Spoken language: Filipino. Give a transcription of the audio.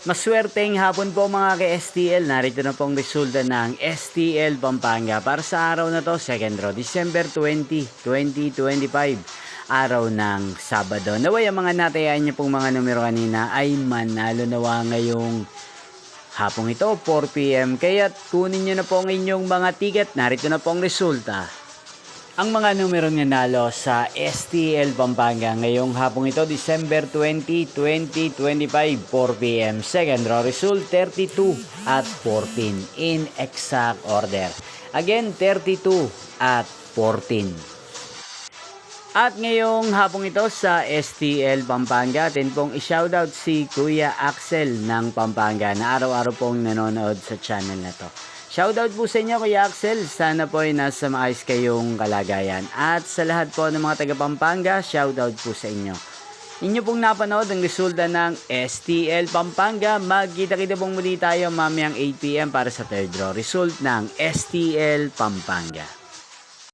Maswerteng hapon po mga ka-STL. Narito na pong resulta ng STL Pampanga para sa araw na to, second row, December 20, 2025. Araw ng Sabado. Naway ang mga natayaan niyo pong mga numero kanina ay manalo nawa ngayong hapong ito, 4 PM. Kaya kunin niyo na po ang inyong mga ticket. Narito na pong resulta. Ang mga numerong nanalo sa STL Pampanga ngayong hapong ito, December 20, 2025, 4 PM. Second row result, 32 at 14 in exact order. Again, 32 at 14. At ngayong hapong ito sa STL Pampanga, atin pong i-shoutout si Kuya Axel ng Pampanga na araw-araw pong nanonood sa channel na to. Shoutout po sa inyo Kuya Axel, sana po ay nasa maayos kayong kalagayan. At sa lahat po ng mga taga Pampanga, shoutout po sa inyo. Inyo pong napanood ang resulta ng STL Pampanga. Magkita-kita pong muli tayo mamayang 8 PM para sa third draw result ng STL Pampanga.